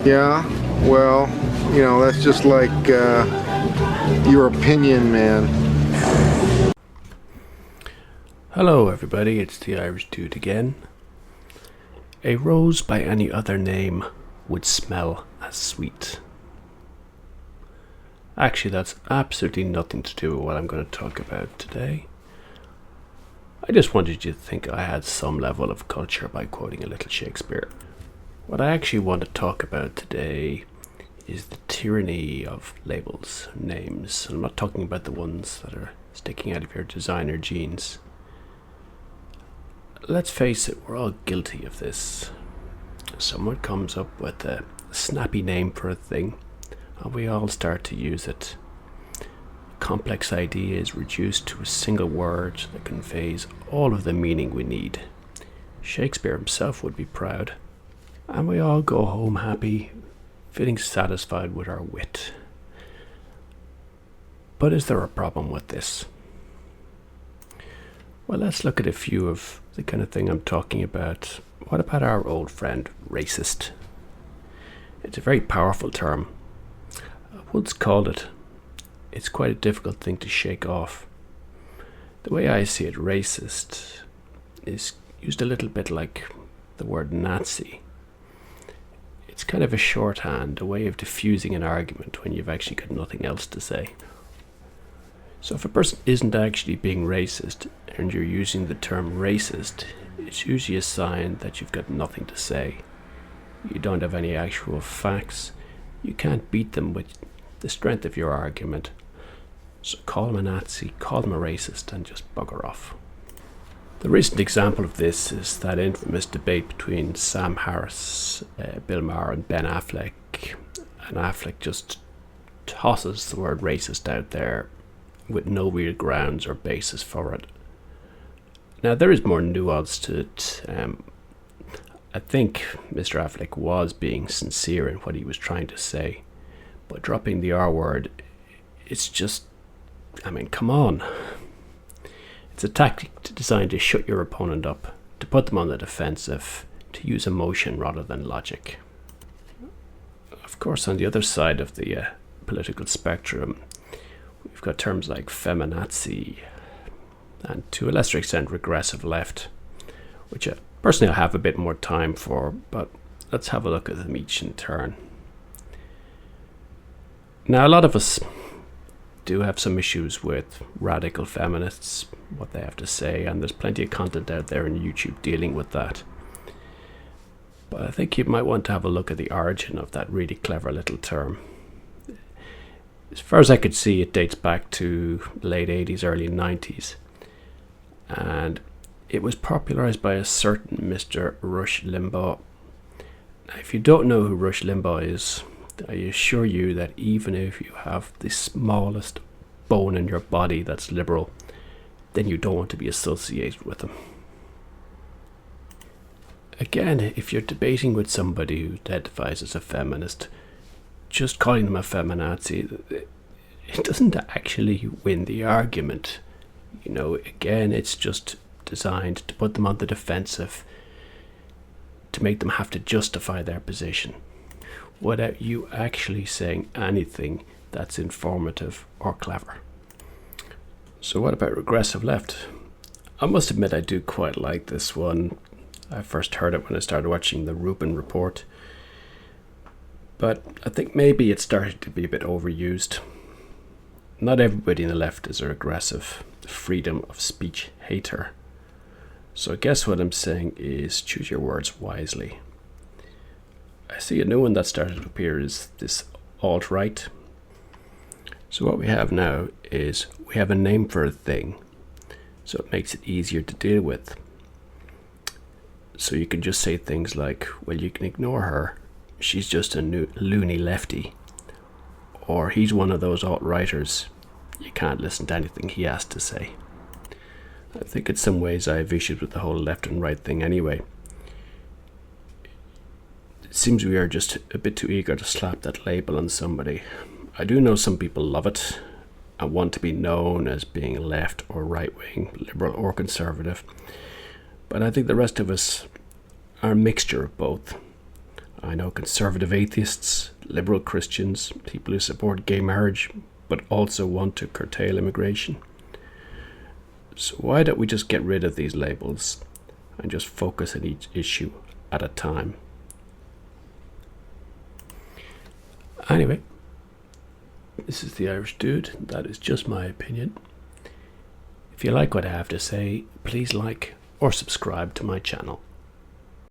Yeah, well, that's just like your opinion, man. Hello everybody, it's the Irish Dude again. A rose by any other name would smell as sweet. Actually, that's absolutely nothing to do with what I'm going to talk about today. I just wanted you to think I had some level of culture by quoting a little Shakespeare. What I actually want to talk about today is the tyranny of labels, names. I'm not talking about the ones that are sticking out of your designer jeans. Let's face it, we're all guilty of this. Someone comes up with a snappy name for a thing, and we all start to use it. A complex idea is reduced to a single word that conveys all of the meaning we need. Shakespeare himself would be proud, and we all go home happy, feeling satisfied with our wit. But is there a problem with this? Well, let's look at a few of the kind of thing I'm talking about. What about our old friend, racist? It's a very powerful term. I once called it. It's quite a difficult thing to shake off. The way I see it, racist is used a little bit like the word Nazi. It's kind of a shorthand, a way of diffusing an argument when you've actually got nothing else to say. So if a person isn't actually being racist and you're using the term racist, it's usually a sign that you've got nothing to say. You don't have any actual facts. You can't beat them with the strength of your argument. So call them a Nazi, call them a racist, and just bugger off. The recent example of this is that infamous debate between Sam Harris, Bill Maher, and Ben Affleck. And Affleck just tosses the word racist out there with no real grounds or basis for it. Now, there is more nuance to it. I think Mr. Affleck was being sincere in what he was trying to say, but dropping the R word, it's just, come on. It's a tactic designed to shut your opponent up, to put them on the defensive, to use emotion rather than logic. Of course, on the other side of the political spectrum, we've got terms like feminazi and, to a lesser extent, regressive left, which personally I have a bit more time for, but let's have a look at them each in turn. Now, a lot of us do have some issues with radical feminists, what they have to say, and there's plenty of content out there on YouTube dealing with that. But I think you might want to have a look at the origin of that really clever little term. As far as I could see, it dates back to the late 80s, early 90s. And it was popularized by a certain Mr. Rush Limbaugh. Now, if you don't know who Rush Limbaugh is, I assure you that even if you have the smallest bone in your body that's liberal, then you don't want to be associated with him. Again, if you're debating with somebody who identifies as a feminist, just calling them a feminazi, it doesn't actually win the argument. Again, it's just designed to put them on the defensive, to make them have to justify their position, without you actually saying anything that's informative or clever. So what about regressive left? I must admit I do quite like this one. I first heard it when I started watching the Rubin Report. But I think maybe it started to be a bit overused. Not everybody in the left is a regressive, freedom of speech hater. So I guess what I'm saying is choose your words wisely. I see a new one that started to appear is this alt-right. So what we have now is we have a name for a thing, so it makes it easier to deal with. So you can just say things like, well, you can ignore her, she's just a loony lefty, or he's one of those alt-righters, you can't listen to anything he has to say. I think in some ways I have issues with the whole left and right thing anyway. It seems we are just a bit too eager to slap that label on somebody. I do know some people love it and want to be known as being left or right-wing, liberal or conservative, but I think the rest of us are a mixture of both. I know conservative atheists, liberal Christians, people who support gay marriage, but also want to curtail immigration. So why don't we just get rid of these labels and just focus on each issue at a time? Anyway, this is the Irish Dude. That is just my opinion. If you like what I have to say, please like or subscribe to my channel.